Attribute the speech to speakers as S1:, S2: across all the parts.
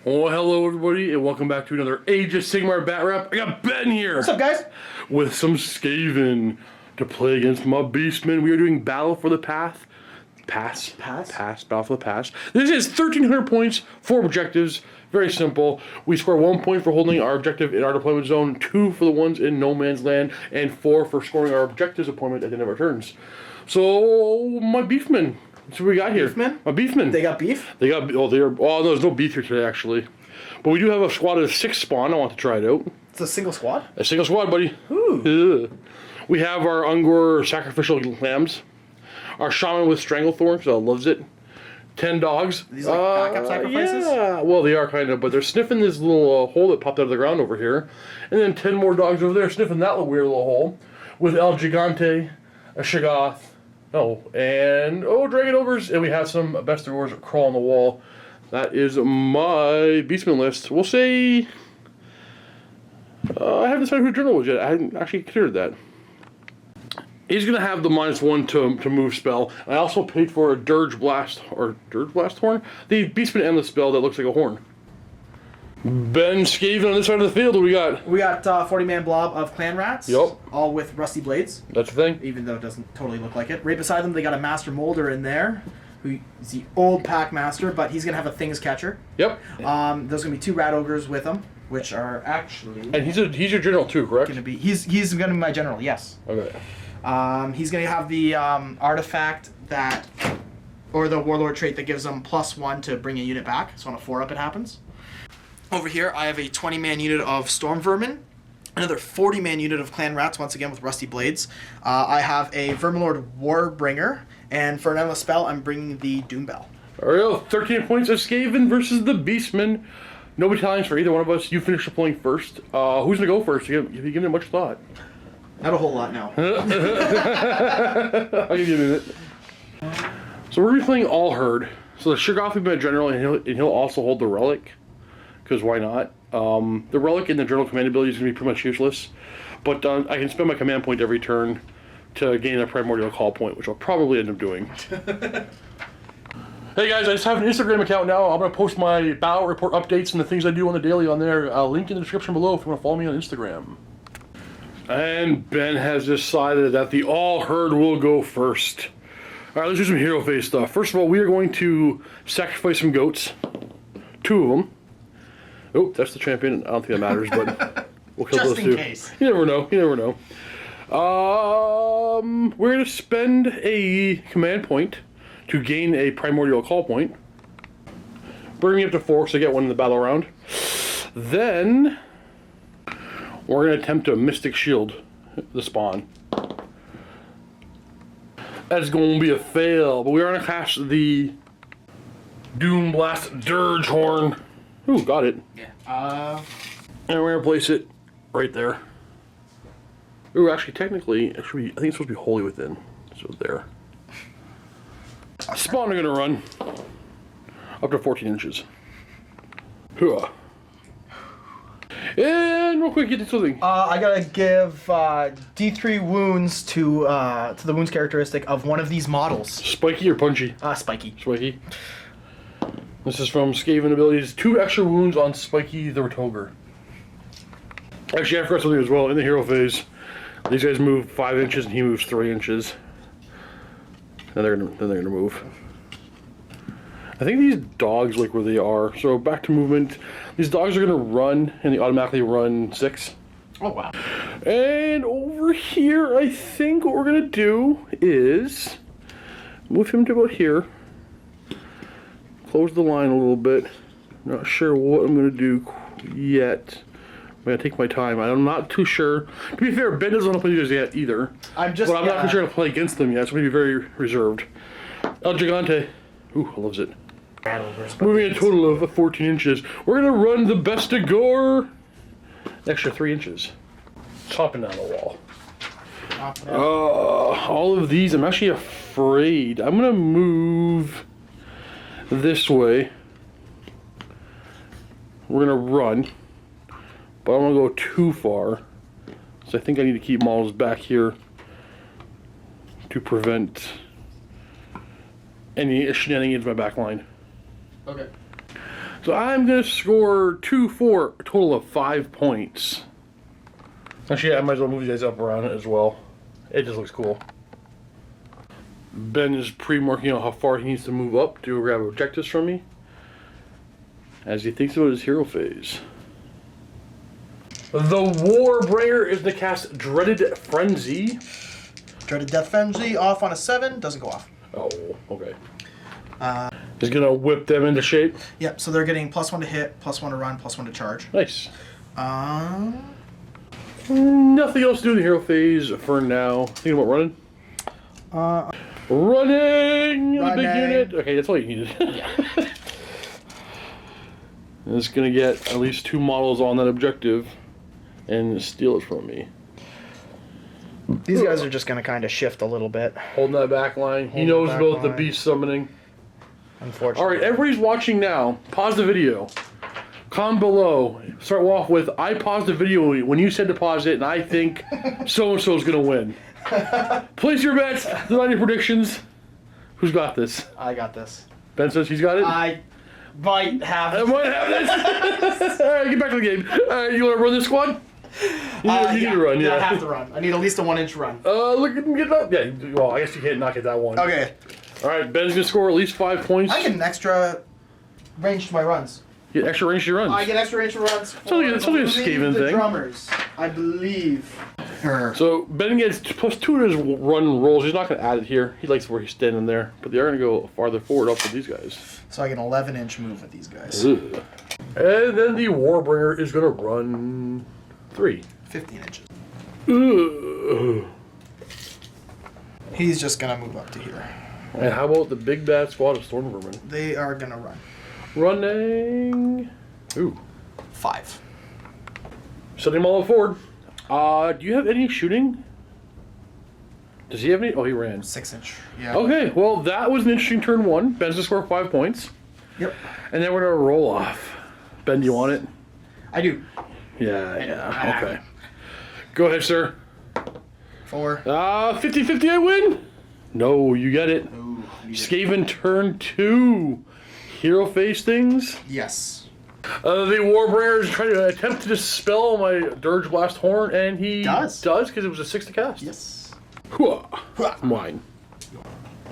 S1: Oh, hello everybody, and welcome back to another Age of Sigmar Bat Rap. I got Ben here.
S2: What's up, guys?
S1: With some Skaven to play against my Beastmen. We are doing Battle for the Path. Battle for the Pass. This is 1,300 points, 4 objectives. Very simple. We score 1 point for holding our objective in our deployment zone, 2 for the ones in no man's land, and 4 for scoring our objectives appointment at the end of our turns. So, my Beefmen. That's what we got here.
S2: Beefmen?
S1: My Beefmen.
S2: They got beef?
S1: They got, oh, no, there's no beef here today, actually. But we do have a squad of 6 spawn. I want to try it out.
S2: It's a single squad?
S1: A single squad, buddy.
S2: Ooh.
S1: We have our Ungor sacrificial lambs. Our shaman with Stranglethorn, because I loves it. 10 dogs.
S2: These like backup sacrifices?
S1: Yeah, well, they are kind of, but they're sniffing this little hole that popped out of the ground over here. And then 10 more dogs over there sniffing that little weird little hole. With El Gigante, a Shoggoth, Dragon Ogres, and we have some Bestowers crawl on the wall. That is my Beastman list. We'll say... I haven't decided who Journal was yet. I hadn't actually considered that. He's going to have the -1 to move spell. I also paid for a Dirge Blast Horn? The Beastman Endless spell that looks like a horn. Ben Skaven on this side of the field, what do we got?
S2: We got 40-man blob of clan rats.
S1: Yep.
S2: All with rusty blades.
S1: That's the thing.
S2: Even though it doesn't totally look like it. Right beside them, they got a Master Molder in there. Who is the old pack master, but he's going to have a Things Catcher.
S1: Yep.
S2: There's going to be 2 Rat Ogres with him, which are actually...
S1: And he's your general too, correct?
S2: He's going to be my general, yes.
S1: Okay.
S2: He's going to have the artifact that... Or the Warlord trait that gives him +1 to bring a unit back. So on a 4-up it happens. Over here, I have a 20-man unit of Storm Vermin, another 40-man unit of Clan Rats, once again with Rusty Blades. I have a Verminlord Warbringer, and for an endless spell, I'm bringing the Doom Bell.
S1: All right, 13 points of Skaven versus the Beastmen. No battalions for either one of us. You finish deploying first. Who's going to go first? Have you given it much thought?
S2: Not a whole lot, no.
S1: I'll give you a minute. So we're going to be playing All Herd. So the Shoggoth will be my general, and he'll also hold the Relic. Because why not? The Relic and the General Command ability is going to be pretty much useless. But I can spend my command point every turn to gain a Primordial Call point, which I'll probably end up doing. Hey guys, I just have an Instagram account now. I'm going to post my battle report updates and the things I do on the daily on there. Link in the description below if you want to follow me on Instagram. And Ben has decided that the All Herd will go first. Alright, let's do some hero phase stuff. First of all, we are going to sacrifice some goats. 2 of them. Oh, that's the champion. I don't think that matters, but we'll kill those 2.
S2: Just in case.
S1: You never know. You never know. We're going to spend a command point to gain a Primordial Call point. Bring me up to 4 so I get one in the battle round. Then we're going to attempt to Mystic Shield the spawn. That's going to be a fail, but we are going to cast the Doom Blast Dirge Horn. Ooh, got it.
S2: Yeah.
S1: And we're gonna place it right there. Ooh, actually, technically, it should be, I think it's supposed to be wholly within. So there. Spawn are gonna run up to 14 inches. Hooah. And real quick, get to something.
S2: I gotta give D3 wounds to the wounds characteristic of one of these models.
S1: Spiky or punchy?
S2: Spiky.
S1: Spiky. This is from Skaven abilities. 2 extra wounds on Spiky the Retoger. Actually, I forgot something as well. In the hero phase, these guys move 5 inches and he moves 3 inches. Then they're gonna move. I think these dogs like where they are. So back to movement. These dogs are gonna run and they automatically run 6.
S2: Oh wow.
S1: And over here, I think what we're gonna do is move him to about here. Close the line a little bit. Not sure what I'm going to do yet. I'm going to take my time. I'm not too sure. To be fair, Ben doesn't want to play these yet either. But I'm not too sure to play against them yet, so I'm going to be very reserved. El Gigante. Ooh, loves it. Moving a total of 14 inches. We're going to run the Bestowor. Extra 3 inches. Chopping down the wall. All of these, I'm actually afraid. I'm going to move this way. We're gonna run, but I don't want to go too far, so I think I need to keep models back here to prevent any shenanigans in my back line.
S2: Okay.
S1: So I'm going to score 2 for a total of 5 points. Actually, I might as well move you guys up around it as well. It just looks cool. Ben is pre-marking out how far he needs to move up to grab objectives from me, as he thinks about his hero phase. The Warbringer is to cast Dreaded Frenzy.
S2: Dreaded Death Frenzy off on a 7, doesn't go off.
S1: Oh, okay. He's gonna whip them into shape.
S2: Yep, so they're getting +1 to hit, +1 to run, +1 to charge.
S1: Nice. Nothing else to do in the hero phase for now. Thinking about running? Running! The big unit! Okay, that's all you needed.
S2: Yeah.
S1: It's gonna get at least 2 models on that objective and steal it from me.
S2: These guys are just going to kind of shift a little bit.
S1: Holding that back line. He knows about the beast summoning.
S2: Unfortunately.
S1: Alright, everybody's watching now. Pause the video. Comment below. Start off with, I paused the video when you said to pause it, and I think so-and-so is going to win. Place your bets. Not your predictions. Who's got this?
S2: I got this.
S1: Ben says he's got it?
S2: I might have
S1: I might have this. Alright, get back to the game. Alright, you want to run this squad? You need to run, yeah.
S2: I have to run. I need at least a 1-inch run.
S1: Look at him get up. Yeah, well, I guess you can't knock at that one.
S2: Okay.
S1: Alright, Ben's going to score at least 5 points.
S2: I get an extra range to my runs.
S1: Get extra range to your runs.
S2: I get extra range to runs.
S1: It's only a Skaven thing.
S2: Drummers, I believe.
S1: So Ben gets +2 to his run rolls. He's not going to add it here. He likes where he's standing there. But they are going to go farther forward up with these guys.
S2: So I get an 11-inch move with these guys.
S1: Ugh. And then the Warbringer is going to run 3.
S2: 15 inches.
S1: Ugh.
S2: He's just going to move up to here.
S1: And how about the big bad squad of Storm Vermin?
S2: They are going to run.
S1: Running. Ooh.
S2: 5.
S1: Setting them all forward. Do you have any shooting? Does he have any? Oh, he ran.
S2: 6-inch. Yeah.
S1: Okay, well, that was an interesting turn 1. Ben's to score 5 points.
S2: Yep.
S1: And then we're going to roll off. Ben, do you want it?
S2: I do.
S1: Yeah, okay. Go ahead, sir.
S2: 4.
S1: 50-50, I win? No, you get it.
S2: Ooh,
S1: Skaven turn 2. Hero face things.
S2: Yes.
S1: The Warbringer is trying to attempt to dispel my Dirge Blast Horn, and he does because it was a 6 to cast.
S2: Yes.
S1: Mine.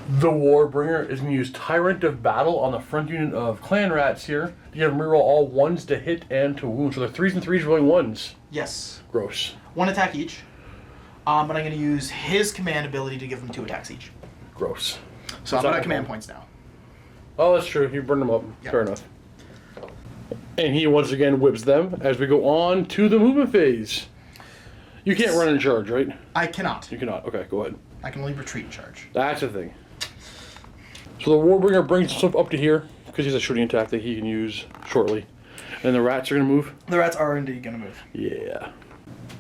S1: The Warbringer is going to use Tyrant of Battle on the front unit of Clan Rats here to give them reroll all 1s to hit and to wound. So they're 3s and 3s rolling 1s.
S2: Yes.
S1: Gross.
S2: 1 attack each. But I'm going to use his command ability to give them 2 attacks each.
S1: Gross.
S2: So I'm out of command points now.
S1: Oh, that's true. You burn them up.
S2: Yep.
S1: Fair enough. And he once again whips them as we go on to the movement phase. You can't run and charge, right?
S2: I cannot.
S1: You cannot. Okay, go ahead.
S2: I can only retreat and charge.
S1: That's the thing. So the Warbringer brings himself up to here because he has a shooting attack that he can use shortly. And the rats are going to move?
S2: The rats are indeed going to move.
S1: Yeah.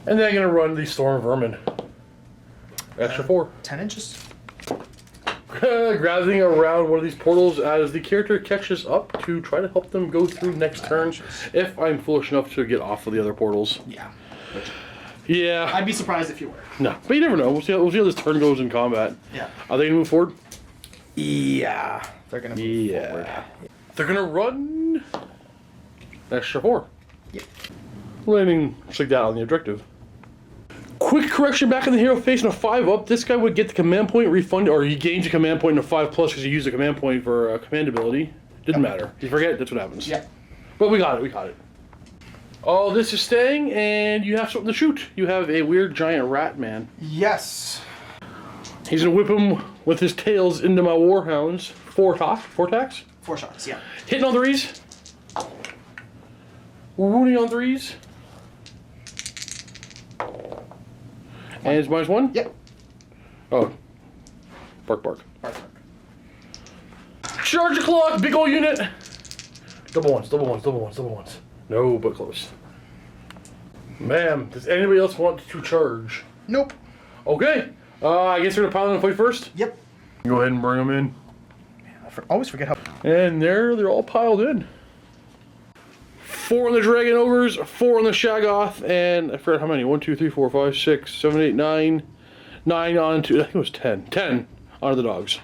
S1: And they're going to run the Storm Vermin. Extra 4.
S2: 10 inches.
S1: Grabbing around one of these portals as the character catches up to try to help them go through next turn. If I'm foolish enough to get off of the other portals.
S2: Yeah.
S1: Yeah.
S2: I'd be surprised if you were.
S1: No, but you never know. We'll see how this turn goes in combat.
S2: Yeah.
S1: Are they going to move forward?
S2: Yeah. They're going to move forward.
S1: They're going to run extra 4.
S2: Yep.
S1: Landing just like that on the objective. Quick correction back in the hero phase in a 5-up. This guy would get the command point refunded, or he gains a command point in a 5+ because he used a command point for a command ability. Didn't matter. You forget, that's what happens.
S2: Yeah.
S1: But we got it, we got it. Oh, this is staying, and you have something to shoot. You have a weird giant rat man.
S2: Yes.
S1: He's gonna whip him with his tails into my warhounds. 4 attacks?
S2: 4 shots, yeah.
S1: Hitting on 3s. Wounding on 3s. And it's -1?
S2: Yep.
S1: Oh. Bark, bark.
S2: Bark, bark.
S1: Charge the clock, big old unit. Double ones, double ones, double ones, double ones. No, but close. Ma'am, does anybody else want to charge?
S2: Nope.
S1: Okay. I guess we're gonna pile in and fight first?
S2: Yep.
S1: Go ahead and bring them in.
S2: I always forget how.
S1: And they're all piled in. 4 on the Dragon Ogres, 4 on the Shaggoth, and I forgot how many. 1, 2, 3, 4, 5, 6, 7, 8, 9. 9 on to, I think it was 10. 10 onto the dogs.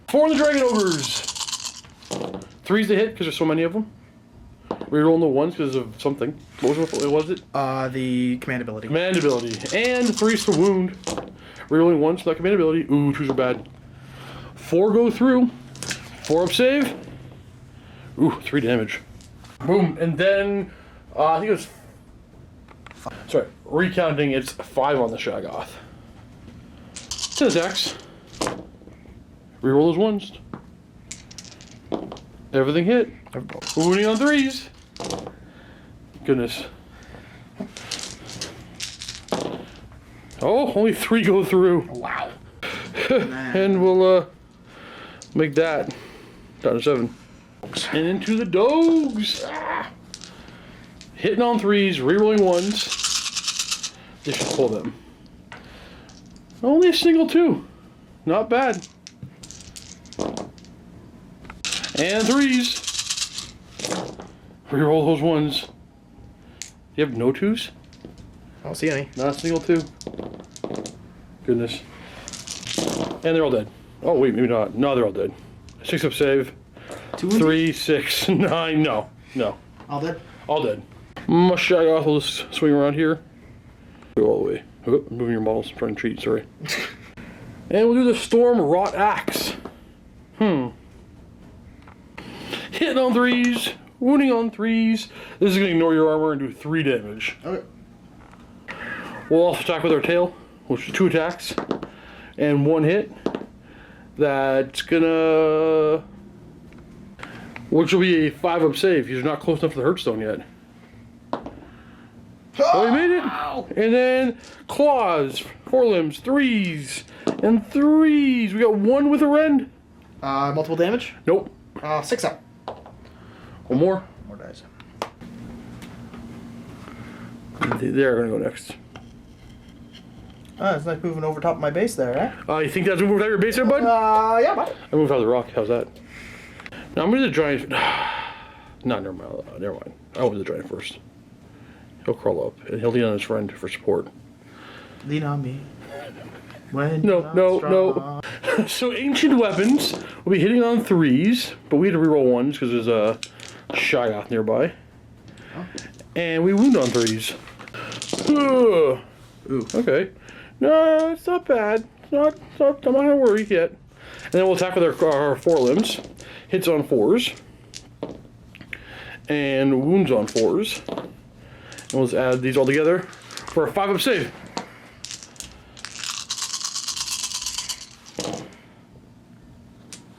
S1: 4 on the Dragon Ogres. 3's to hit because there's so many of them. Rerolling the ones because of something. What was it?
S2: The command ability.
S1: Command ability. And 3s to wound. Rerolling once, that command ability. Ooh, 2s are bad. 4 go through. 4 up save. Ooh, 3 damage. Boom. And then, I think it was... Sorry, recounting, it's 5 on the Shaggoth. 10 attacks. Reroll those ones. Everything hit. Wounding on 3s. Goodness. Oh, only 3 go through.
S2: Wow.
S1: And we'll make that down to 7. And into the dogs. Hitting on 3s, rerolling 1s. They should pull them. Only a single 2. Not bad. And 3s. Reroll those 1s. You have no 2s?
S2: I don't see any.
S1: Not a single 2. Goodness. And they're all dead. Oh, wait, maybe not. No, they're all dead. 6 up save. 3, 6, 9. No.
S2: All dead?
S1: All dead. My Shaggoth will just swing around here. Go all the way. Oh, moving your models. I'm trying to cheat, sorry. And we'll do the Storm Wrought Axe. Hitting on 3s. Wounding on 3s. This is going to ignore your armor and do 3 damage.
S2: Okay.
S1: We'll also attack with our tail, which is 2 attacks. And 1 hit. That's gonna... Which will be a 5 up save. He's not close enough to the Hearthstone yet. Oh, he made it! And then claws, 4 limbs, 3s, and 3s. We got 1 with a rend.
S2: Multiple damage?
S1: Nope.
S2: 6 up.
S1: 1 more.
S2: More dice.
S1: They're gonna go next.
S2: It's like moving over top of my base there, right?
S1: You think that's moving out your base there, bud?
S2: Yeah, bud.
S1: I moved out of the rock. How's that? Now I'm gonna do the giant. No, never mind. Never mind. I went to the giant first. He'll crawl up and he'll lean on his friend for support.
S2: Lean on me. When
S1: No. So ancient weapons will be hitting on 3s, but we had to reroll 1s because there's a Shaggoth nearby. Oh. And we wound on 3s. Ooh. Okay. No, it's not bad. I'm not gonna worry yet. And then we'll attack with our 4 limbs. Hits on 4s. And wounds on 4s. And we'll just add these all together for a 5 up save.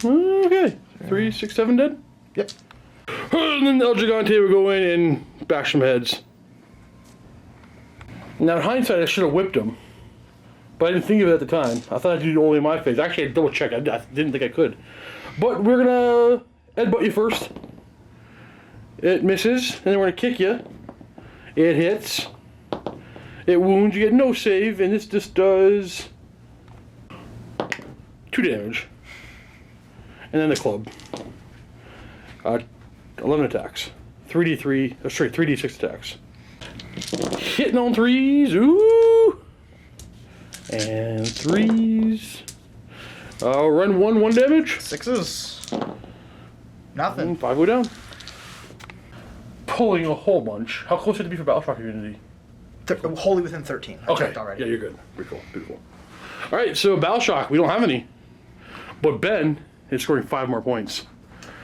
S1: Okay. 3, 6, 7 dead?
S2: Yep.
S1: And then El Gigante will go in and bash some heads. Now, in hindsight, I should have whipped him. But I didn't think of it at the time. I thought I'd do it only in my phase. Actually, I double checked. I didn't think I could. But we're gonna headbutt you first. It misses, and then we're gonna kick you. It hits. It wounds. You get no save, and this just does 2 damage. And then the club. 11 attacks. 3d6 attacks. Hitting on 3s. Ooh! And 3s. Run 1 damage.
S2: 6s. Nothing.
S1: And 5 go down. Pulling a whole bunch. How close would it be for Battleshock Unity?
S2: Wholly within 13. I checked already.
S1: Yeah, you're good. Pretty cool. Beautiful. Alright, so Battleshock, we don't have any. But Ben is scoring 5 more points.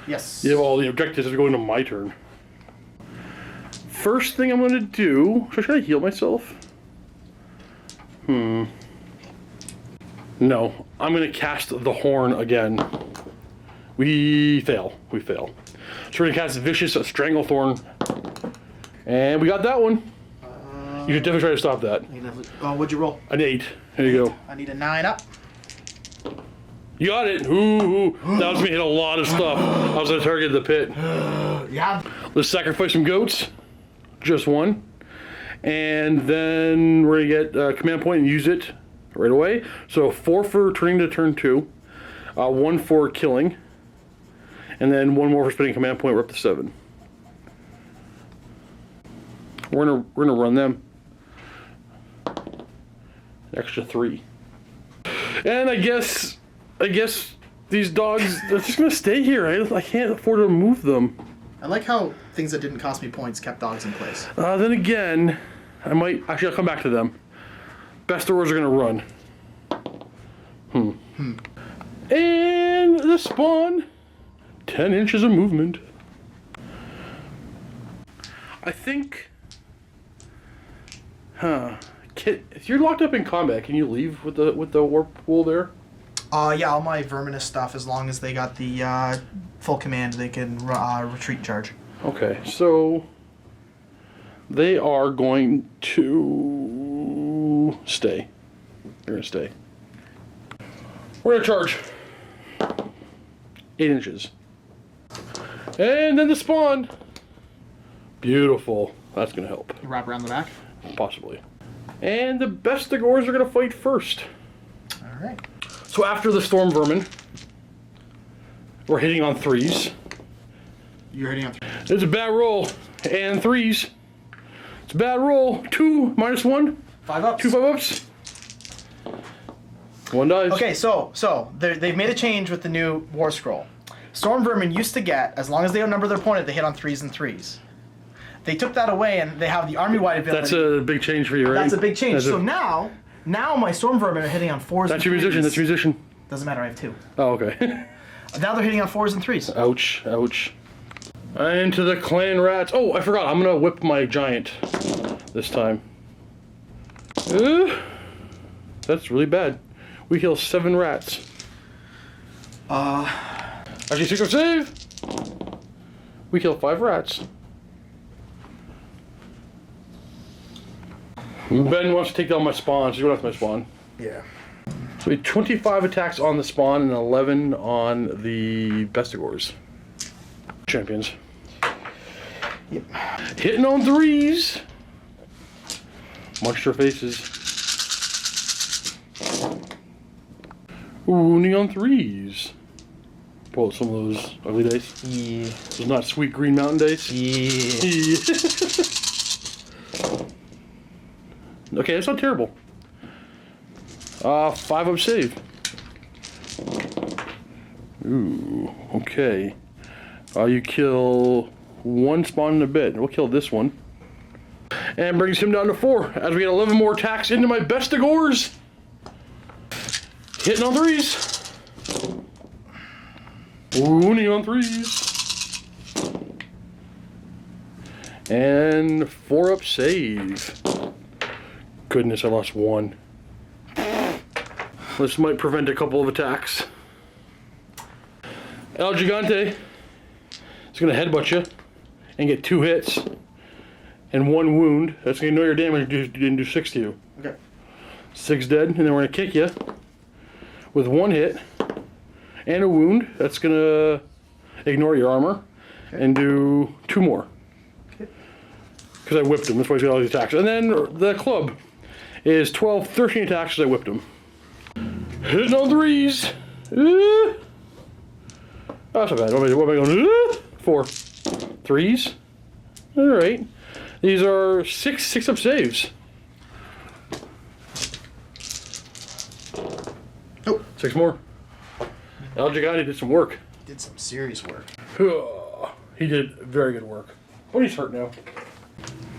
S2: Yes.
S1: You have all the objectives as we go into my turn. First thing I'm going to do... Should I heal myself? No. I'm going to cast the Horn again. We fail. So we're going to cast Vicious Stranglethorn. And we got that one. You should definitely try to stop that.
S2: What'd you roll?
S1: An 8. There you go.
S2: I need a 9 up.
S1: You got it. Ooh. That was me hit a lot of stuff. I was going to target the pit.
S2: Yeah.
S1: Let's sacrifice some goats. Just 1. And then we're going to get a command point and use it right away. So 4 for turning to turn 2. 1 for killing. And then 1 more for spending command point. We're up to 7. We're gonna run them. Extra 3. And I guess these dogs, they're just gonna stay here. I can't afford to move them.
S2: I like how things that didn't cost me points kept dogs in place.
S1: Then again, I might... Actually, I'll come back to them. Best doors are going to run. And the spawn. 10 inches of movement. I think... if you're locked up in combat, can you leave with the warp pool there?
S2: Yeah, all my Verminous stuff, as long as they got the full command, they can retreat charge.
S1: Okay, so they are going to stay. They're going to stay. We're going to charge 8 inches. And then the spawn. Beautiful. That's going to help.
S2: Wrap around the back?
S1: Possibly. And the Bestigors are going to fight first.
S2: All right.
S1: So after the Storm Vermin, we're hitting on 3s.
S2: You're hitting on 3.
S1: It's a bad roll. And 3s. It's a bad roll. 2 minus 1.
S2: 5 ups.
S1: 2 5-ups. 1 dies.
S2: Okay, so they've made a change with the new War Scroll. Storm Vermin used to get, as long as they outnumber their opponent, they hit on 3s and 3s. They took that away, and they have the army-wide ability.
S1: That's a big change for you, right?
S2: That's a big change. So now my Storm Vermin are hitting on 4s
S1: That's
S2: and 3s.
S1: your musician. That's your musician.
S2: Doesn't matter, I have 2.
S1: Oh, okay.
S2: Now they're hitting on 4s and 3s.
S1: Ouch. Ouch. Into the clan rats. Oh, I forgot. I'm going to whip my giant this time. That's really bad. We kill 7 rats. Actually, 6 of save. We kill 5 rats. Ben wants to take down my spawn, so he's going after my spawn.
S2: Yeah.
S1: So we had 25 attacks on the spawn and 11 on the Bestigors. Champions.
S2: Yep.
S1: Hitting on 3s. Monster faces. Wounding on 3s. Pull out some of those ugly dice.
S2: Yeah.
S1: Those not sweet green mountain dice.
S2: Yeah.
S1: Okay, that's not terrible. 5 up save. Ooh, okay. You kill 1 spawn in a bit. We'll kill this one. And brings him down to 4 as we get 11 more attacks into my Bestigors. Hitting on 3s. Wounding on 3s. And 4 up save. Goodness, I lost 1. This might prevent a couple of attacks. El Gigante is going to headbutt you and get 2 hits and 1 wound. That's going to know your damage. You didn't do 6 to you.
S2: Okay.
S1: 6 dead, and then we're going to kick you with 1 hit and a wound. That's going to ignore your armor and do 2 more. Because I whipped him. That's why he's got all these attacks. And then the club is 12, 13 attacks because I whipped him. Hitting on 3s. Oh, that's not bad. What am I going? 4. 3s. Alright. These are 6 up saves.
S2: Oh.
S1: 6 more. El Gigante did some work.
S2: Did some serious work.
S1: He did very good work. But he's hurt now.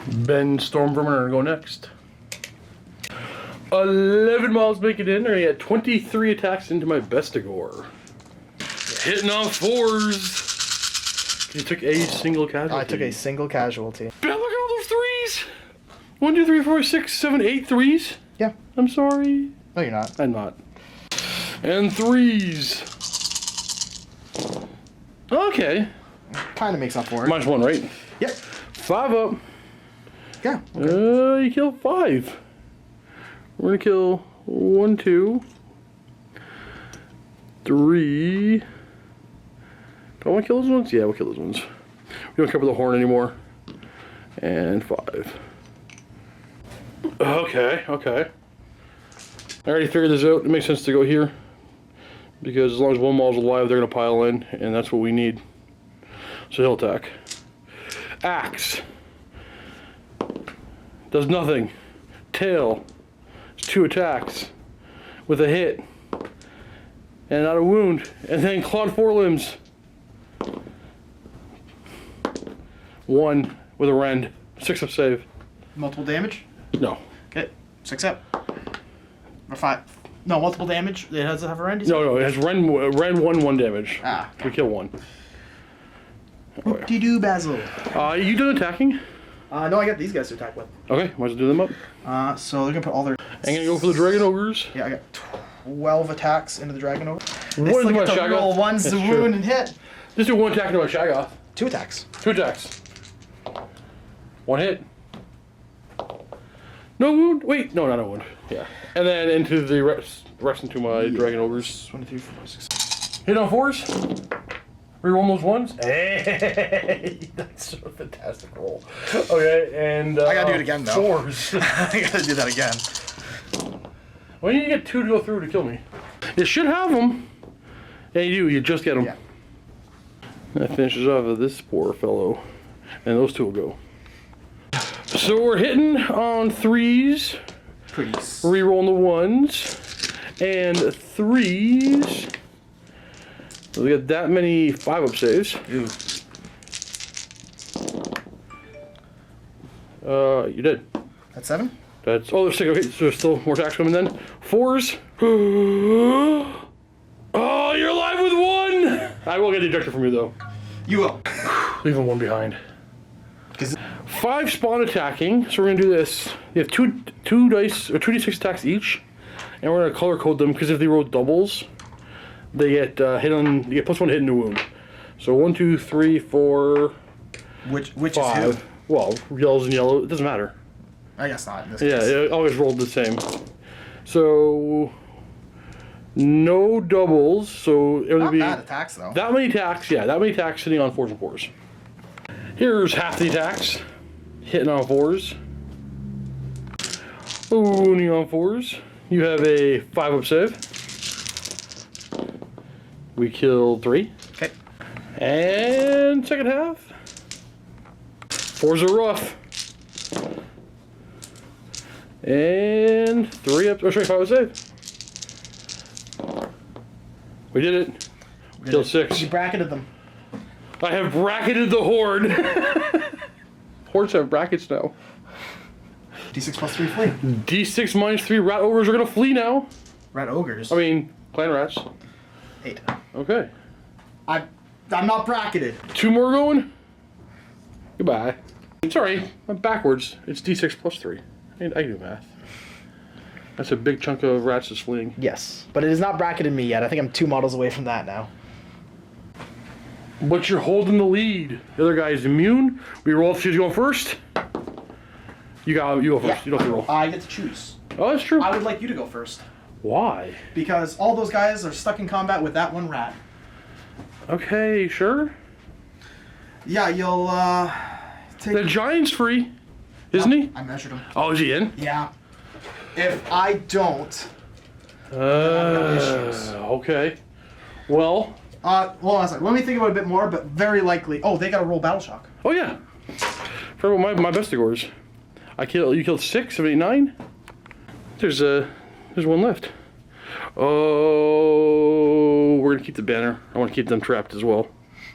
S1: Ben Storm Vermin are going to go next. 11 miles make it in. He had 23 attacks into my Bestigor. Hitting on 4s. He took a single casualty.
S2: I took a single casualty.
S1: Ben, look at all those 3s. 1, 2, 3, 4, 6, 7, 8 3s.
S2: Yeah.
S1: I'm sorry.
S2: No, you're not.
S1: I'm not. And 3s. Okay.
S2: Kind of makes up for it.
S1: Minus 1, right?
S2: Yep.
S1: 5 up.
S2: Yeah. Okay.
S1: You killed 5. We're gonna kill 1, 2, 3. Do I want to kill those ones? Yeah, we'll kill those ones. We don't cover the horn anymore. And 5. Okay. I already figured this out. It makes sense to go here. Because as long as one mall's alive, they're gonna pile in, and that's what we need. So he'll attack. Axe. Does nothing. Tail. It's 2 attacks. With a hit. And not a wound. And then clawed 4 limbs. 1 with a rend. 6 up save.
S2: Multiple damage?
S1: No.
S2: Okay. 6 up. Or 5. No, multiple damage. It doesn't have a rend?
S1: No, it has rend 1 damage.
S2: Ah.
S1: We kill 1.
S2: Whoop-de-doo, Basil.
S1: You done attacking?
S2: No, I got these guys to attack with.
S1: Okay, might as well do them up.
S2: So they're gonna put all their...
S1: I'm gonna go for the Dragon Ogres.
S2: Yeah, I got 12 attacks into the Dragon Ogre.
S1: What is my Shaggoth?
S2: Roll ones to wound and hit.
S1: Just do 1 attack into my Shaggoth.
S2: 2 attacks.
S1: 2 attacks. 1 hit. No wound? Wait, no, not a wound. Yeah. And then into the rest into my Dragon Ogres.
S2: 1, 2, 3, 4, 5, 6.
S1: Hit on 4s. Reroll those 1s. Hey, that's a fantastic roll. Okay, and
S2: I gotta do it again though.
S1: 4s.
S2: I gotta do that again.
S1: Well, you need to get 2 to go through to kill me. You should have them. Yeah, you do. You just get them.
S2: Yeah.
S1: That finishes off this poor fellow, and those 2 will go. So we're hitting on 3s.
S2: Pretty.
S1: Rerolling the 1s and 3s. So we got that many 5-up saves.
S2: Ew.
S1: You did.
S2: That's 7?
S1: That's there's 6. Okay, so there's still more attacks coming then. 4s. Oh, you're alive with 1. I will get the ejector from you though.
S2: You will.
S1: Leaving 1 behind. 5 spawn attacking. So we're gonna do this. You have two dice or 2d6 attacks each, and we're gonna color code them because if they roll doubles, they get hit on. You get +1 hit and a wound. So 1, 2, 3, 4.
S2: Which
S1: 5.
S2: is who?
S1: Well, yellows and yellow. It doesn't matter.
S2: I guess not. In this
S1: Yeah,
S2: case.
S1: it always rolled the same. So no doubles. So it would
S2: Not
S1: be
S2: bad attacks though.
S1: that many attacks. Yeah, that many attacks hitting on 4s and 4s. Here's half the attacks hitting on 4s. Only on 4s. You have a 5-up save. We killed 3.
S2: Okay.
S1: And second half. 4s are rough. And 3 up. Oh, sorry, 5-up save. We did it. We killed 6.
S2: You bracketed them.
S1: I have bracketed the horde. Hordes have brackets now.
S2: D6 plus 3 flee.
S1: D6 minus 3 rat ogres are gonna flee now.
S2: Rat ogres.
S1: I mean, clan rats.
S2: 8.
S1: Okay.
S2: I'm not bracketed.
S1: 2 more going. Goodbye. Sorry, I'm backwards. It's D6 plus 3. I can do math. That's a big chunk of rats that's fleeing.
S2: Yes, but it is not bracketed me yet. I think I'm 2 models away from that now.
S1: But you're holding the lead. The other guy's immune. We roll if she's going first. You go first.
S2: Yeah.
S1: You don't have to roll.
S2: I get to choose.
S1: Oh, that's true.
S2: I would like you to go first.
S1: Why?
S2: Because all those guys are stuck in combat with that 1 rat.
S1: Okay, sure.
S2: Yeah, you'll take...
S1: The giant's free, isn't he?
S2: I measured him.
S1: Oh, is he in?
S2: Yeah. If I don't...
S1: Okay. Well...
S2: hold on a second. Let me think about it a bit more, but very likely... Oh, they gotta roll Battle Shock.
S1: Oh, yeah. For my bestigors. You killed 6, 7, 8, 9? There's 1 left. Oh, we're gonna keep the banner. I want to keep them trapped as well.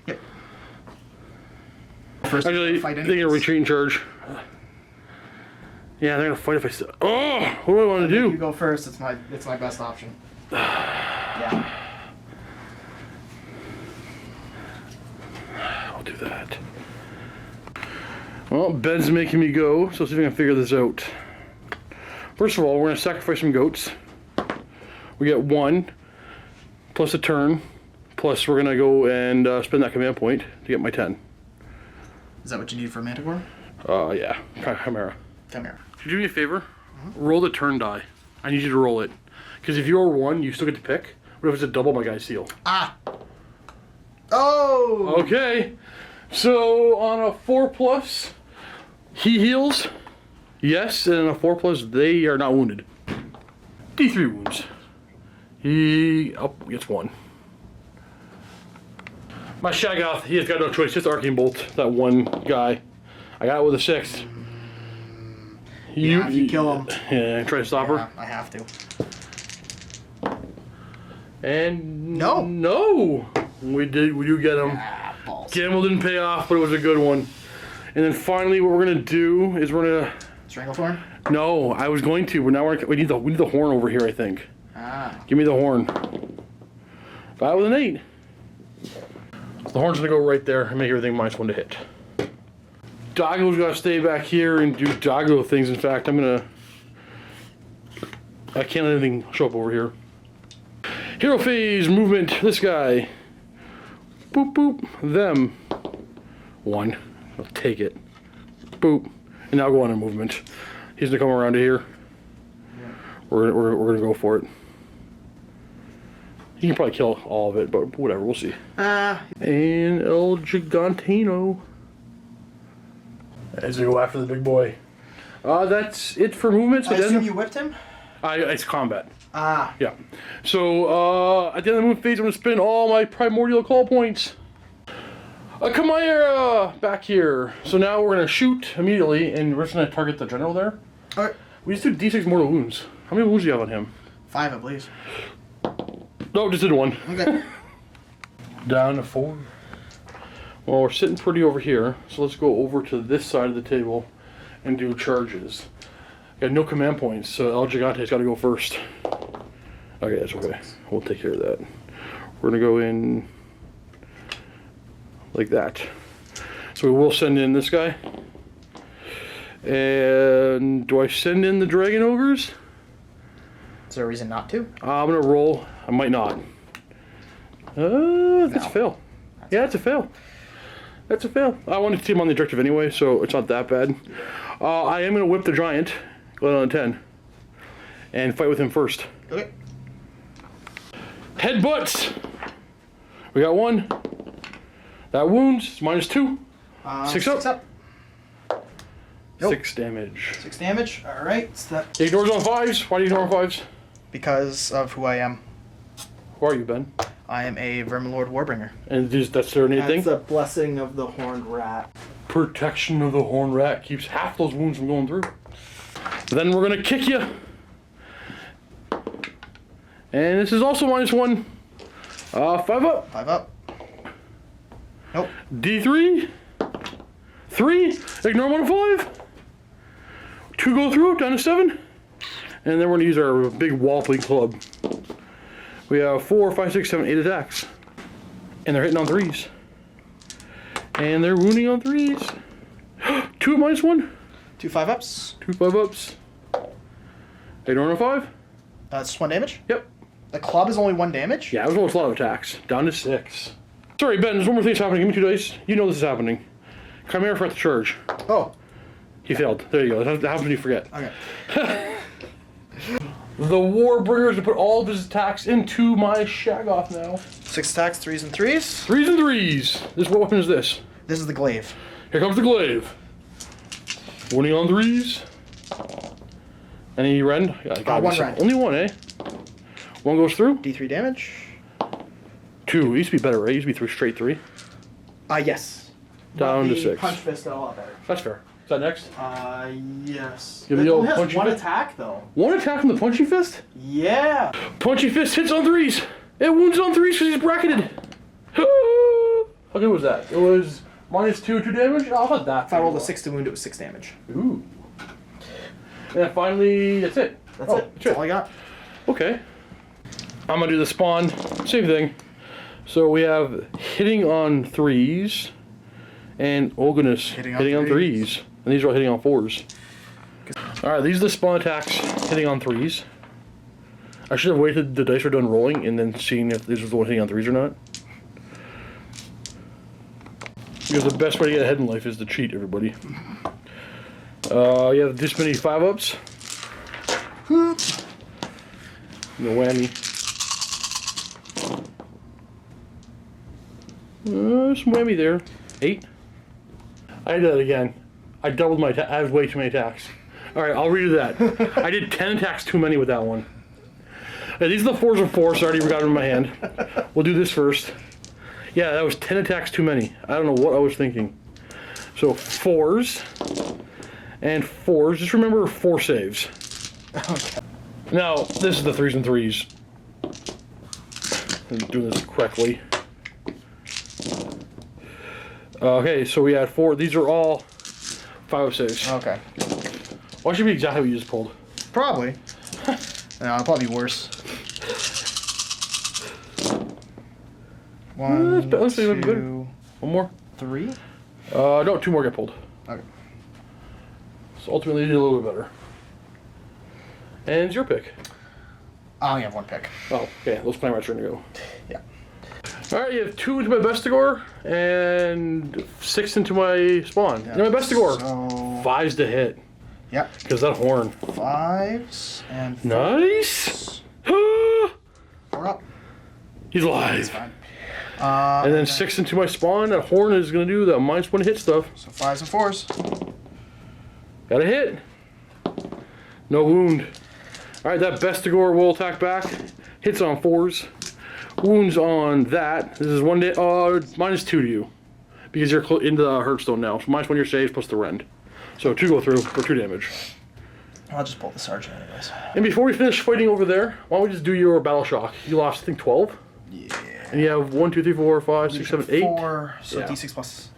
S2: Yep. First,
S1: Actually,
S2: fight
S1: they're gonna retreat and charge. Yeah, they're gonna fight if I still... Oh, what do I want to do?
S2: You go first. It's my best option. Yeah.
S1: I'll do that. Well, Ben's making me go, so let's see if I can figure this out. First of all, we're gonna sacrifice some goats. We get 1 plus a turn, plus we're gonna go and spend that command point to get my 10.
S2: Is that what you need for a Manticore?
S1: Yeah, Chimera.
S2: Come here.
S1: Could you do me a favor? Roll the turn die. I need you to roll it. Because if you roll 1, you still get to pick. What if it's a double my guy's seal?
S2: Ah! Oh!
S1: Okay. So on a 4+, he heals. Yes, and on a 4+, they are not wounded. D3 wounds. He gets 1. My Shaggoth, he has got no choice. Just Arcane Bolt, that 1 guy. I got it with a 6.
S2: You kill him.
S1: Yeah, try to stop her.
S2: I have to.
S1: And
S2: no,
S1: we do get him.
S2: Balls.
S1: Gamble didn't pay off, but it was a good one. And then finally, what we're gonna do is we're gonna
S2: Stranglethorn?
S1: No, I was going to, but now we need the horn over here, I think.
S2: Ah.
S1: Give me the horn. 5 with an 8. The horn's gonna go right there and make everything -1 to hit. Doggo's gotta stay back here and do doggo things. In fact, I can't let anything show up over here. Hero phase movement. This guy. Boop boop. Them. 1. I'll take it. Boop. And now go on a movement. He's gonna come around to here. We're gonna go for it. He can probably kill all of it, but whatever, we'll see. And El Gigantino. As we go after the big boy. That's it for movements.
S2: I assume you whipped him?
S1: It's combat.
S2: Ah.
S1: Yeah. So, at the end of the move phase, I'm going to spend all my primordial call points. A Chimera back here. So now we're going to shoot immediately, and we're just going to target the general there.
S2: Alright.
S1: We just do D6 mortal wounds. How many wounds do you have on him?
S2: 5, I believe.
S1: No, just did 1.
S2: Okay.
S1: Down to 4. Well, we're sitting pretty over here, so let's go over to this side of the table and do charges. Got no command points, so El Gigante's got to go first. Okay, that's okay. We'll take care of that. We're gonna go in like that. So we will send in this guy. And do I send in the Dragon Ogres?
S2: Is there a reason not to?
S1: I'm gonna roll. I might not. That's a fail. Yeah, that's a fail. That's a fail. I wanted to see him on the objective anyway, so it's not that bad. I am gonna whip the giant, go on 10, and fight with him first.
S2: Okay.
S1: Headbutts. We got 1. That wounds. It's -2. 6 up.
S2: 6 up. Nope.
S1: 6 damage.
S2: 6 damage. Alright. So that...
S1: He ignores on 5s. Why do you ignore on 5s?
S2: Because of who I am.
S1: Who are you, Ben?
S2: I am a Vermilord Warbringer.
S1: And that's their innate thing?
S2: That's the blessing of the horned rat.
S1: Protection of the horned rat keeps half those wounds from going through. Then we're gonna kick you. And this is also -1. 5 up.
S2: 5 up. Nope.
S1: D3. 3. Ignore 1 and 5. 2 go through, down to 7. And then we're gonna use our big wallping club. We have 4, 5, 6, 7, 8 attacks. And they're hitting on 3s. And they're wounding on 3s. 2 -1.
S2: 2 5 ups.
S1: 2 5 ups. Ignore on 5.
S2: That's just 1 damage?
S1: Yep.
S2: The club is only 1 damage?
S1: Yeah, it was almost a lot of attacks. Down to 6. Sorry, Ben, there's one more thing that's happening. Give me 2 dice. You know this is happening. Chimera forgot to charge.
S2: Oh.
S1: He failed. There you go. That happens when you forget.
S2: Okay.
S1: The Warbringer is to put all of his attacks into my Shaggoth now.
S2: 6 attacks, 3s and 3s.
S1: 3s and 3s. What weapon is this?
S2: This is the glaive.
S1: Here comes the glaive. Wounding on 3s. Any rend? Yeah,
S2: 1 rend.
S1: Only 1, eh? 1 goes through.
S2: D3 damage.
S1: 2. It used to be better, right? It used to be straight 3.
S2: Yes.
S1: Down
S2: But
S1: to
S2: the
S1: 6.
S2: Punch fist got a lot better.
S1: That's fair. Is that next?
S2: Yes.
S1: Give me the old
S2: It has
S1: punchy
S2: 1
S1: fist.
S2: attack though.
S1: 1 attack from the Punchy Fist?
S2: Yeah.
S1: Punchy Fist hits on 3s. It wounds on 3s because he's bracketed. How good was that? It was -2, 2 damage? Oh, not that.
S2: If I rolled a 6 to wound, it was 6 damage.
S1: Ooh. And then finally, that's it.
S2: That's it. That's all I got.
S1: Okay. I'm going to do the spawn. Same thing. So we have hitting on 3s. And, oh goodness, hitting on 3s. And these are all hitting on 4s. Alright, these are the spawn attacks hitting on 3s. I should have waited the dice were done rolling and then seeing if this was the one hitting on 3s or not. Because the best way to get ahead in life is to cheat, everybody. You have this many 5 ups. No whammy. Some whammy there. 8. I did that again. I doubled my I have way too many attacks. Alright, I'll redo that. I did 10 attacks too many with that one. These are the 4s and 4s, so I already got them in my hand. We'll do this first. Yeah, that was 10 attacks too many. I don't know what I was thinking. So 4s and 4s. Just remember 4 saves.
S2: Okay.
S1: Now, this is the 3s and 3s. I'm doing this correctly. Okay, so we had 4. These are all 5 of saves.
S2: Okay.
S1: Well, that should be exactly what you just pulled.
S2: Probably. No, it'll probably be worse. One,
S1: let's see,
S2: two,
S1: one more.
S2: 3?
S1: No, 2 more get pulled.
S2: Okay.
S1: So ultimately, you did a little bit better. And it's your pick.
S2: I only have 1 pick.
S1: Oh, okay. Let's plan my turn to go.
S2: Yeah.
S1: All right, you have 2 into my Vestigor and 6 into my spawn.
S2: Yeah.
S1: And my Vestigor.
S2: So...
S1: 5's to hit.
S2: Yep.
S1: Because that horn.
S2: 5s and 4s.
S1: Nice.
S2: 4 up.
S1: He's alive.
S2: That's fine.
S1: And then 6 into my spawn. That horn is going to do the -1 hit stuff.
S2: So 5s and 4s.
S1: Got a hit. No wound. Alright, that Vestigor will attack back. Hits on 4s. Wounds on that. This is -2 to you. Because you're into the Hearthstone now. So -1 your saves plus the rend. So 2 go through for 2 damage.
S2: I'll just pull the sergeant anyways.
S1: And before we finish fighting over there, why don't we just do your battle shock? You lost, I think, 12?
S2: Yeah.
S1: And you have 1, 2, 3, 4, 5, 6, 7, 8.
S2: 4, so
S1: Yeah.
S2: D6 plus.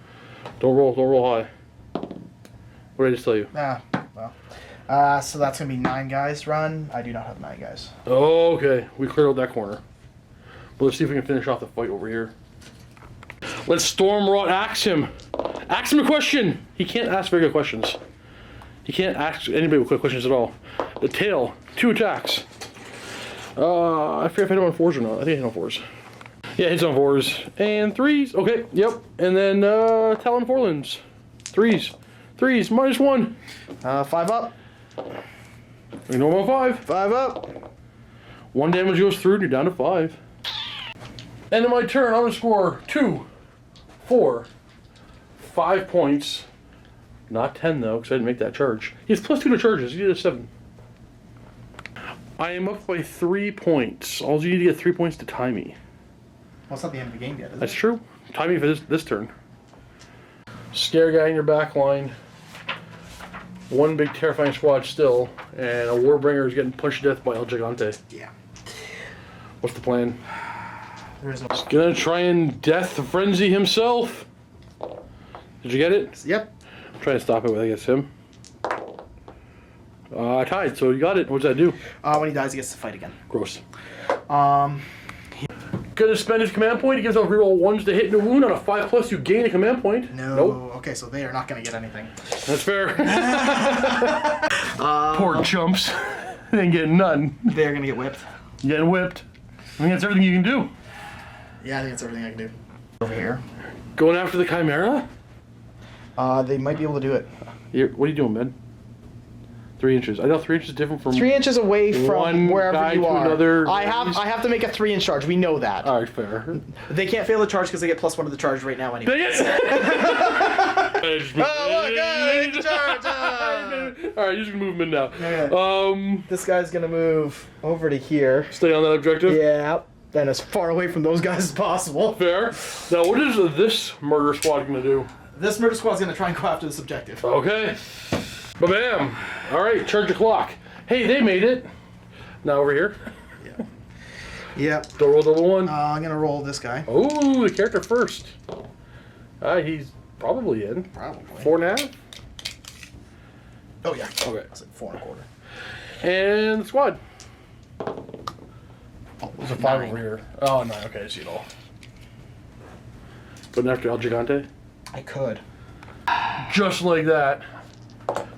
S1: Don't roll high. What did I just tell you?
S2: Ah, well. So that's going to be 9 guys run. I do not have 9 guys.
S1: Oh, okay. We cleared out that corner. Well, let's see if we can finish off the fight over here. Let's Stormrot axe him. Ask him a question. He can't ask very good questions. He can't ask anybody with quick questions at all. The tail, 2 attacks. I forget if I hit him on 4s or not. I think I hit on 4s. Yeah, hits on 4s. And 3s. Okay, yep. And then Talon Forlands. 3s. 3s, -1.
S2: 5 up.
S1: We know I'm on 5.
S2: 5 up.
S1: 1 damage goes through and you're down to 5. End of my turn, I'm going to score 2, 4, 5 points. Not 10 though, because I didn't make that charge. He has +2 to charges, he did a 7. I am up by 3 points. All you need to get 3 points to tie me.
S2: Well, it's not the end of the game yet, is
S1: That's
S2: it?
S1: true. Tie me for this turn. Scare guy in your back line. 1 big terrifying squad still, and a Warbringer is getting punched to death by El Gigante.
S2: Yeah.
S1: What's the plan?
S2: There is no...
S1: He's gonna try and death frenzy himself. Did you get it?
S2: Yep.
S1: I'm trying to stop it with, I guess, him. I tied, so you got it. What does that do?
S2: When he dies, he gets to fight again.
S1: Gross.
S2: Gonna
S1: spend his command point. He gives out reroll 1s to hit and a wound. On a 5+, you gain a command point.
S2: No.
S1: Nope.
S2: Okay, so they are not gonna get anything.
S1: That's fair. Poor chumps. They ain't getting none.
S2: They're gonna get whipped.
S1: You're getting whipped. I think that's everything you can do.
S2: Yeah, I think that's everything I can do. Over here.
S1: Going after the Chimera?
S2: They might be able to do it.
S1: What are you doing, man? 3 inches. I know 3 inches is different from
S2: 3 inches away from
S1: one
S2: wherever
S1: guy
S2: you
S1: to
S2: are.
S1: another.
S2: I have to make a 3-inch charge. We know that.
S1: All right, fair.
S2: They can't fail the charge because they get +1 to the charge right now anyway.
S1: Dang it!
S2: I need to charge.
S1: All right, you can move him in now.
S2: Yeah. This guy's gonna move over to here.
S1: Stay on that objective.
S2: Yeah. Then as far away from those guys as possible.
S1: Fair. Now, what is this murder squad gonna do?
S2: This murder squad's gonna try and go after this objective.
S1: Okay. Ba-bam. All right, charge the clock. Hey, they made it. Now over here.
S2: Yeah. Yep.
S1: Don't roll double 1.
S2: I'm gonna roll this guy.
S1: Oh, the character first. He's probably in.
S2: Probably.
S1: 4.5.
S2: Oh yeah.
S1: Okay.
S2: I said 4.25.
S1: And the squad.
S2: Oh,
S1: There's a 5 over here. Oh, 9. Okay, I see it all. Going after El Gigante.
S2: I could.
S1: Just like that.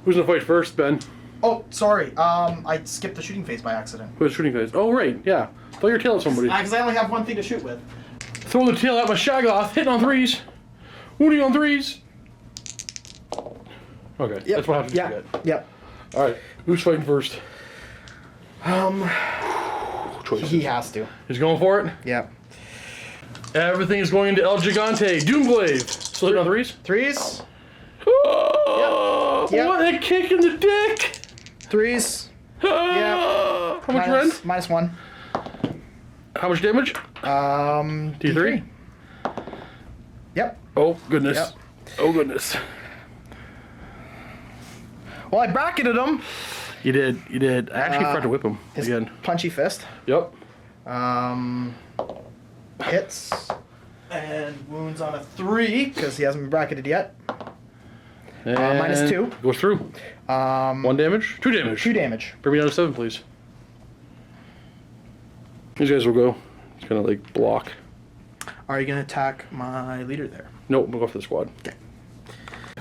S1: Who's gonna fight first, Ben?
S2: Oh, sorry. I skipped the shooting phase by accident.
S1: Who's shooting phase? Oh, right. Yeah. Throw your tail at somebody.
S2: Because I only have 1 thing to shoot with.
S1: Throw the tail at my Shaggoth. Hitting on 3s. Wounding on 3s. Okay.
S2: Yep.
S1: That's what happens.
S2: Yeah. Yep.
S1: All right. Who's fighting first? Choices.
S2: He has to.
S1: He's going for it.
S2: Yep.
S1: Everything is going into El Gigante. Doomglaive. Still hitting on 3s.
S2: 3s.
S1: Oh,
S2: Yep.
S1: What a kick in the dick!
S2: 3s.
S1: How much rend?
S2: -1.
S1: How much damage? D3.
S2: Yep.
S1: Oh goodness.
S2: Yep.
S1: Oh goodness.
S2: Well, I bracketed him.
S1: You did. You did. I actually tried to whip him
S2: His
S1: again.
S2: punchy fist.
S1: Yep.
S2: Hits. And wounds on a 3, because he hasn't been bracketed yet. -2.
S1: Goes through. 1 damage. 2 damage.
S2: 2 damage.
S1: Bring me down to 7, please. These guys will go. It's gonna like block.
S2: Are you gonna attack my leader there?
S1: Nope, we'll go for the squad.
S2: Okay.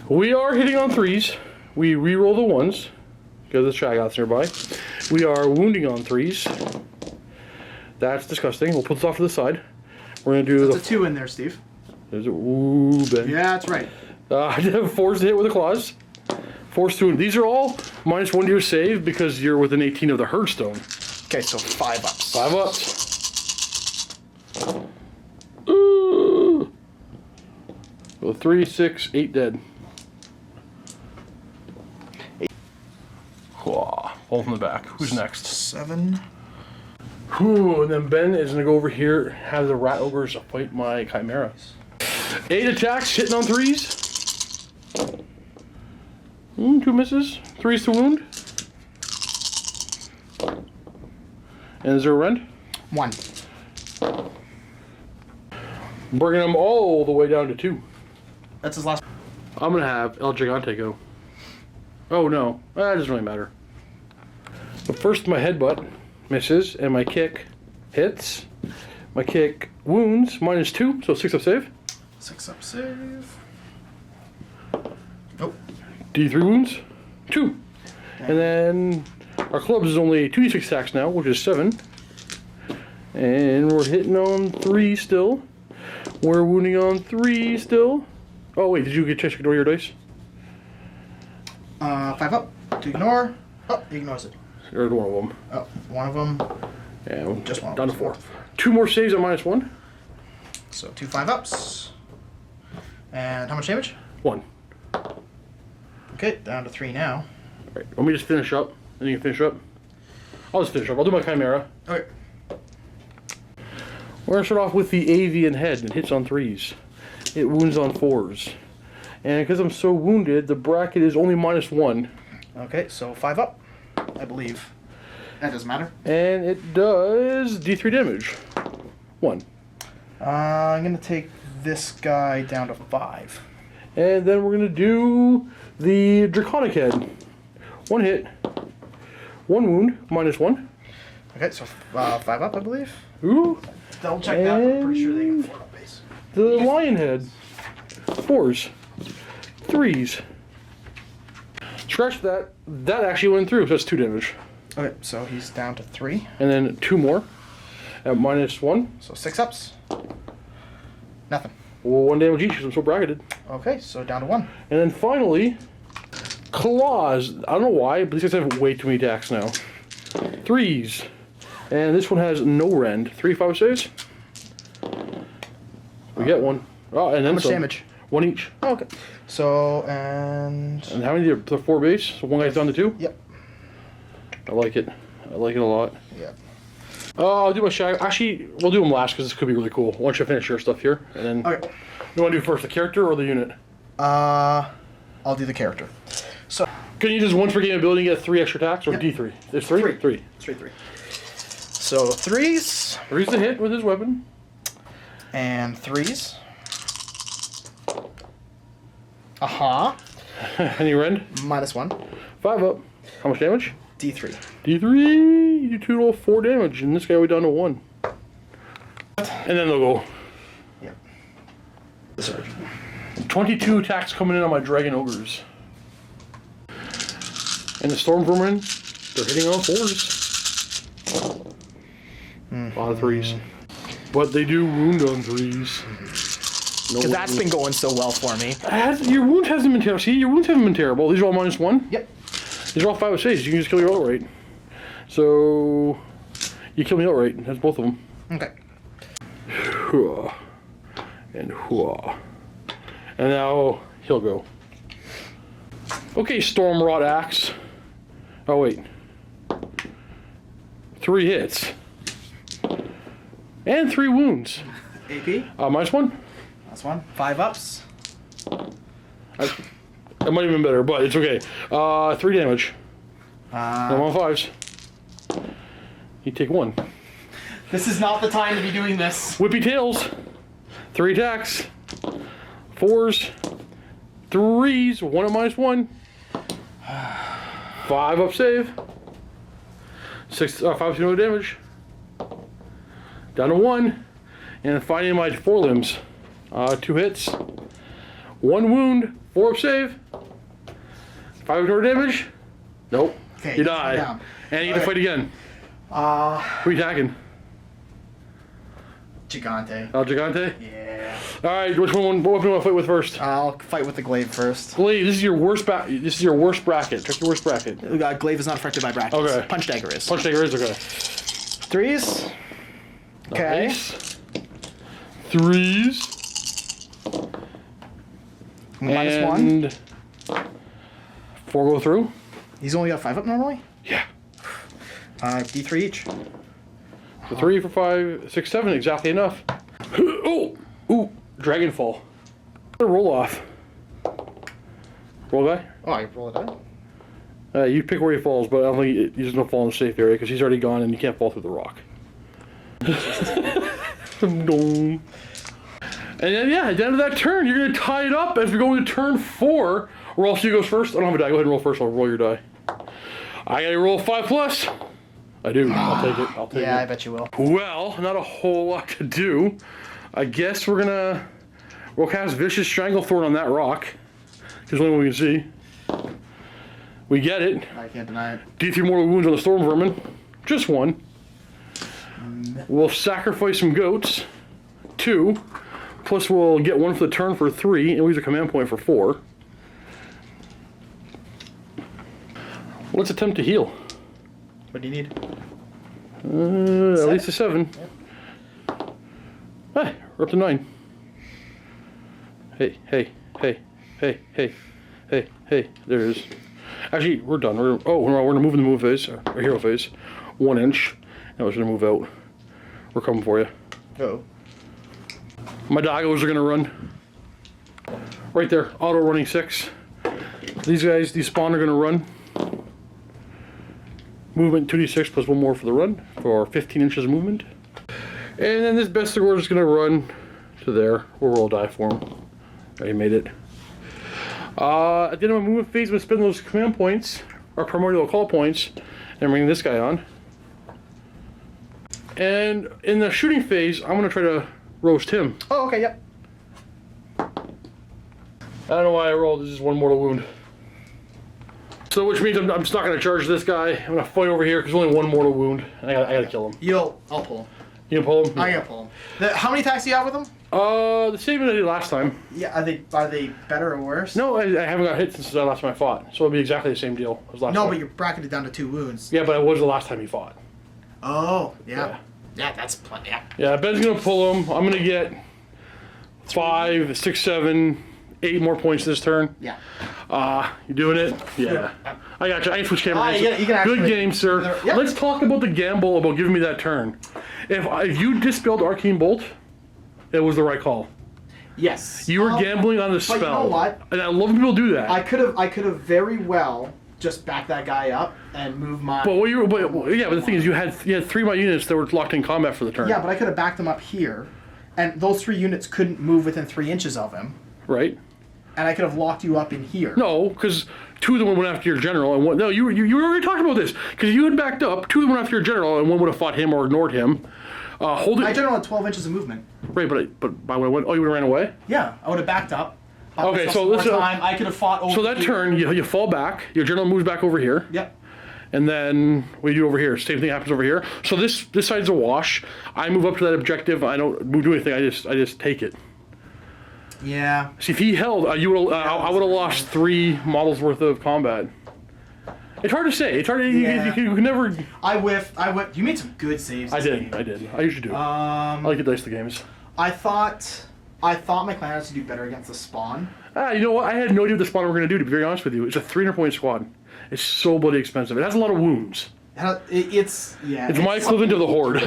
S1: We are hitting on 3s. We re-roll the 1s because the Shaggoths nearby. We are wounding on 3s. That's disgusting. We'll put this off to the side. We're gonna do
S2: That's a 2 in there, Steve.
S1: There's a ooh, Ben.
S2: Yeah, that's right.
S1: I have 4s to hit with the claws. 4s to. These are all -1 to your save because you're within 18 of the Hearthstone.
S2: Okay, so 5 ups.
S1: 5 ups. Ooh. Well, 3, 6, 8 dead.
S2: 8.
S1: Pull from the back. Who's next?
S2: 7.
S1: Whew, and then Ben is going to go over here, have the Rat Ogres fight my Chimera. 8 attacks, hitting on 3s. 2 misses. 3s to wound. And is there a rend?
S2: 1.
S1: Bringing them all the way down to 2.
S2: That's his last.
S1: I'm going to have El Gigante go. Oh no, that doesn't really matter. But first my headbutt misses, and my kick hits. My kick wounds, -2, so 6 up save.
S2: 6 up save. Nope.
S1: D3 wounds, 2. And then our clubs is only 2d6 attacks now, which is 7. And we're hitting on 3 still. We're wounding on 3 still. Oh wait, did you get to ignore your dice?
S2: 5 up to ignore. Oh, he ignores it.
S1: Or one of them.
S2: Oh, one of them.
S1: Yeah,
S2: Just one.
S1: Down to 4. 2 more saves at -1.
S2: So 2 5 ups. And how much damage?
S1: 1.
S2: Okay, down to 3 now.
S1: Alright, let me just finish up. Then you can finish up. I'll just finish up. I'll do my Chimera.
S2: Okay.
S1: We're going to start off with the avian head. It hits on 3s. It wounds on 4s. And because I'm so wounded, the bracket is only -1.
S2: Okay, so 5 up, I believe. That doesn't matter.
S1: And it does D3 damage. 1.
S2: I'm going to take this guy down to 5.
S1: And then we're going to do the Draconic head. 1 hit. 1 wound, -1.
S2: Okay, so 5 up, I believe.
S1: Ooh.
S2: Double check that, but I'm pretty sure they can 4 up base.
S1: The lion head. 4s. 3s. Scratch that. That actually went through, so that's 2 damage.
S2: Okay, so he's down to 3.
S1: And then 2 more at -1.
S2: So 6 ups. Nothing.
S1: Well, 1 damage each because I'm so bracketed.
S2: Okay, so down to 1.
S1: And then finally, claws. I don't know why, but these guys have way too many attacks now. 3s. And this one has no rend. 3 5 saves. We get 1. Oh, and then
S2: How much
S1: some.
S2: damage?
S1: 1 each.
S2: Oh, okay. So, and
S1: how many? The 4 base. So 1 guy's down to 2.
S2: Yep.
S1: I like it. I like it a lot.
S2: Yeah.
S1: I'll do my shag. Actually, we'll do them last because this could be really cool. Once you finish your stuff here, and then
S2: Okay.
S1: you want to do first the character or the unit?
S2: I'll do the character. So.
S1: Can you just once per game ability get 3 extra attacks or
S2: Yep.
S1: D3? There's 3.
S2: 3. 3. So 3s.
S1: 3's the hit with his weapon.
S2: And 3s. Uh-huh.
S1: Any rend?
S2: -1.
S1: 5 up. How much damage?
S2: D3.
S1: D3. You total 4 damage, and this guy will be down to 1. And then they'll go.
S2: Yep.
S1: 22 attacks coming in on my dragon ogres. And the storm vermin, they're hitting on 4s. A lot of 3s. But they do wound on 3s. No,
S2: Because that's been going so well for me.
S1: your wound hasn't been terrible. See, your wounds haven't been terrible. These are all -1.
S2: Yep.
S1: These are all 5 saves. You can just kill your outright. So you kill me outright. That's both of them.
S2: Okay.
S1: And and now he'll go. Okay, Storm Rod Axe. Oh wait. 3 hits. And 3 wounds.
S2: AP.
S1: -1.
S2: That's 1. 5 ups.
S1: That might have been better, but it's okay. 3 damage. I'm on 5s. You take 1.
S2: This is not the time to be doing this.
S1: Whippy tails. 3 attacks. 4s. 3s, 1 at -1. 5 up save. 5 no damage. Down to 1. And finding my forelimbs. 2 hits. 1 wound, 4 up save. 5 ignore damage. Nope.
S2: Okay,
S1: you die. And you get to fight again. Who are you attacking?
S2: Gigante.
S1: Oh, Gigante?
S2: Yeah.
S1: Alright, what weapon do you want to fight with first?
S2: I'll fight with the glaive first.
S1: Glaive, this is your worst bracket. Check your worst bracket.
S2: Glaive is not affected by brackets.
S1: Okay.
S2: Punch dagger is.
S1: Punch dagger is okay.
S2: 3s. Okay.
S1: Nice. 3s.
S2: -1.
S1: 4 go through.
S2: He's only got 5 up normally?
S1: Yeah.
S2: D3 each.
S1: So 3 for 5, 6, 7, exactly enough. Oh! Ooh, Dragonfall. Roll off. Roll guy?
S2: Oh, I roll it out.
S1: You pick where he falls, but I don't think he's gonna fall in the safe area because he's already gone and you can't fall through the rock. And then, yeah, at the end of that turn, you're gonna tie it up as we go into turn 4. Or else you goes first. I don't have a die. Go ahead and roll first. I'll roll your die. I gotta roll 5+. I do. I'll take it. I'll take it.
S2: Yeah, I bet you will.
S1: Well, not a whole lot to do. I guess we'll cast Vicious Stranglethorn on that rock. Because only one we can see. We get it.
S2: I can't deny it.
S1: D3 mortal wounds on the Storm Vermin. Just 1. We'll sacrifice some goats. 2. Plus we'll get 1 for the turn for 3. And we'll use a command point for 4. Let's attempt to heal.
S2: What do you need?
S1: At least a 7.
S2: Yep.
S1: Hey, we're up to 9. Hey, hey, hey, hey, hey, hey, hey. There it is. Actually, we're done. We're gonna move in the move phase, or hero phase, 1 inch. Now we're gonna move out. We're coming for you.
S2: Oh.
S1: My doggos are gonna run. Right there, auto running 6. These guys, these spawn are gonna run. Movement 2d6 plus 1 more for the run for 15 inches of movement. And then this Bestigor is going to run to there. We'll roll a die for him. Already made it. At the end of my movement phase, I'm going to spend those command points, or primordial call points, and bring this guy on. And in the shooting phase, I'm going to try to roast him.
S2: Oh, okay, yep.
S1: I don't know why I rolled. This is 1 mortal wound. So which means I'm just not going to charge this guy. I'm going to fight over here because there's only 1 mortal wound. And I got to kill him.
S2: I'll pull him.
S1: You can pull him?
S2: I gotta pull him. How many attacks do you have with him?
S1: The same as I did last time.
S2: Yeah, are they better or worse?
S1: No, I haven't got hit since the last time I fought. So it'll be exactly the same deal as last time.
S2: No, but you're bracketed down to 2 wounds.
S1: Yeah, but it was the last time he fought.
S2: Oh, yeah. Yeah, that's plenty. Yeah.
S1: Yeah, Ben's going to pull him. I'm going to get 5, 6, 7, 8 more points this turn.
S2: Yeah.
S1: You doing it? Yeah. I got you. I can switch cameras.
S2: You can
S1: Good game, sir.
S2: Yep.
S1: Let's talk about the gamble about giving me that turn. If you dispelled Arcane Bolt, it was the right call.
S2: Yes.
S1: You were gambling on the spell.
S2: But you know what?
S1: And I love when people do that.
S2: I could have very well just backed that guy up and moved my.
S1: But the thing is, you had 3 of my units that were locked in combat for the turn.
S2: Yeah, but I could have backed him up here, and those 3 units couldn't move within 3 inches of him.
S1: Right.
S2: And I could have locked you up in here.
S1: No, because 2 of them went after your general, and 1. No, you already talked about this because you had backed up. 2 of them went after your general, and 1 would have fought him or ignored him.
S2: My general had 12 inches of movement.
S1: Right, but by when I went, you would have ran away.
S2: Yeah, I would have backed up.
S1: Okay, so listen.
S2: I could have fought over.
S1: So that turn, you fall back. Your general moves back over here.
S2: Yep.
S1: And then what do you do over here? Same thing happens over here. So this side's a wash. I move up to that objective. I don't do anything. I just take it.
S2: Yeah.
S1: See, if he held, I would have lost 3 models worth of combat. It's hard to say. It's hard to, you can never.
S2: I whiffed. You made some good saves.
S1: I did. I usually do. I like to dice the games.
S2: I thought my clan has to do better against the spawn.
S1: You know what? I had no idea what the spawn were going to do, to be very honest with you. It's a 300-point squad. It's so bloody expensive. It has a lot of wounds.
S2: It's
S1: my equivalent of the Horde.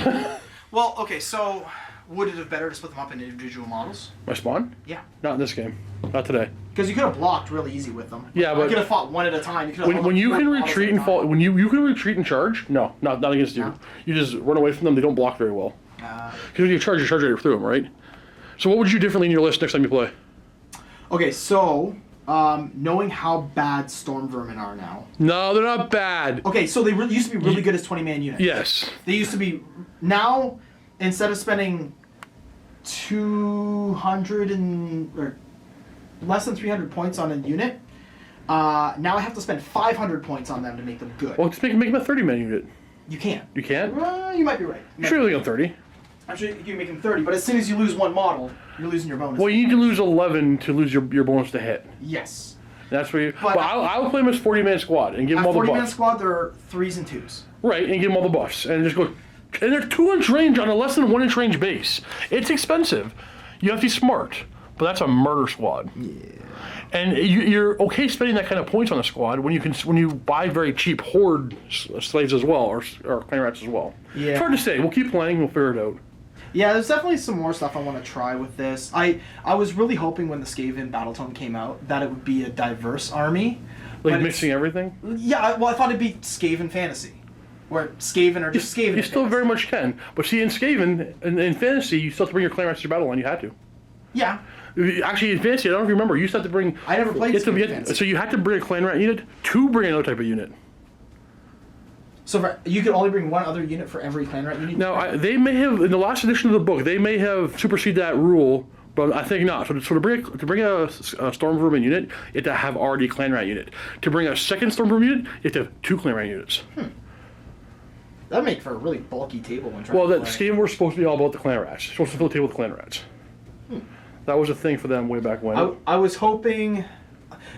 S2: Well, okay, so would it have better to split them up into individual models?
S1: My spawn?
S2: Yeah.
S1: Not in this game. Not today.
S2: Because you could have blocked really easy with them.
S1: Yeah, but
S2: you could have fought 1 at a time.
S1: When you can retreat and fall, when you can retreat and charge, no, not against you. No. You just run away from them. They don't block very well. Because when you charge right through them, right? So what would you do differently in your list next time you play?
S2: Okay, so knowing how bad Storm Vermin are now.
S1: No, they're not bad.
S2: Okay, so they used to be really good as 20-man units.
S1: Yes.
S2: They used to be... Now, instead of spending 200 or less than 300 points on a unit, now I have to spend 500 points on them to make them good.
S1: Well, just make them a 30-man unit.
S2: You can't.
S1: You can't?
S2: You might be right.
S1: Surely on 30.
S2: I'm sure you can make them 30, but as soon as you lose one model, you're losing your bonus.
S1: Well, you need to lose 11 to lose your bonus to hit.
S2: Yes.
S1: That's where you... But I will play them as 40-man squad and give them all the buffs.
S2: 40-man squad, there are 3s and 2s.
S1: Right, and give them all the buffs. And just go... And they're 2-inch range on a less than 1-inch range base. It's expensive. You have to be smart. But that's a murder squad.
S2: Yeah.
S1: And you're okay spending that kind of points on a squad when you buy very cheap horde slaves as well, or clan rats as well.
S2: Yeah.
S1: It's hard to say. We'll keep playing. We'll figure it out.
S2: Yeah, there's definitely some more stuff I want to try with this. I was really hoping when the Skaven Battletome came out that it would be a diverse army.
S1: Like mixing everything?
S2: Yeah, well, I thought it'd be Skaven Fantasy. Where Skaven are just Skaven.
S1: You still very much can. But see, in Skaven, in Fantasy, you still have to bring your clan rats to battle line. You had to.
S2: Yeah.
S1: Actually, in Fantasy, I don't know if you remember, you used to have to bring...
S2: I never played Fantasy.
S1: So you had to bring a clan rat unit to bring another type of unit.
S2: So you could only bring one other unit for every clan rat unit?
S1: Now, they may have, in the last edition of the book, they may have superseded that rule, but I think not. So to bring a Storm Vermin unit, you have to have already a clan rat unit. To bring a second Storm Vermin unit, you have to have 2 clan rat units.
S2: That'd make for a really bulky table when trying
S1: Well,
S2: to
S1: that
S2: play.
S1: Skaven were supposed to be all about the clan rats. Supposed to fill the table with clan rats. That was a thing for them way back when.
S2: I was hoping...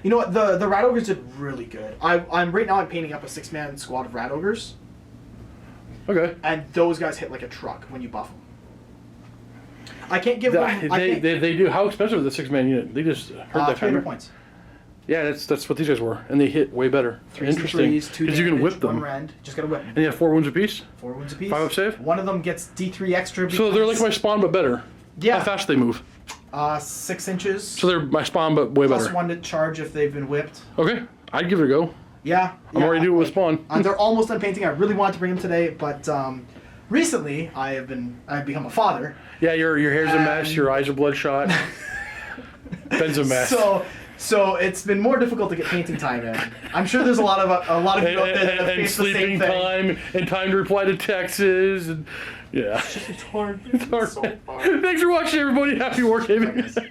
S2: You know what? The Rat Ogres did really good. I'm right now I'm painting up a 6-man squad of Rat Ogres.
S1: Okay.
S2: And those guys hit like a truck when you buff them. I can't give them...
S1: They do. How expensive is the 6-man unit? They just heard that
S2: 300 points.
S1: Yeah, that's what these guys were. And they hit way better.
S2: 3s
S1: Interesting.
S2: Because
S1: you can whip them.
S2: 1 rend. Just gotta whip them.
S1: And you have 4 wounds apiece?
S2: 4 wounds apiece.
S1: 5 up save?
S2: One of them gets D3 extra.
S1: So they're like my spawn, but better.
S2: Yeah.
S1: How fast they move?
S2: 6 inches.
S1: So they're my spawn, but way better.
S2: Plus 1 to charge if they've been whipped.
S1: Okay, I'd give it a go.
S2: Yeah.
S1: I'm already doing it with spawn.
S2: They're almost done painting. I really wanted to bring them today, but recently I've become a father.
S1: Yeah, your hair's a mess. Your eyes are bloodshot. Ben's a mess.
S2: So it's been more difficult to get painting time in. I'm sure there's a lot of people out there that have faced the same
S1: sleeping
S2: thing.
S1: time and time to reply to texts and yeah.
S2: It's hard.
S1: It's hard.
S2: So hard.
S1: Thanks for watching, everybody. Happy wargaming.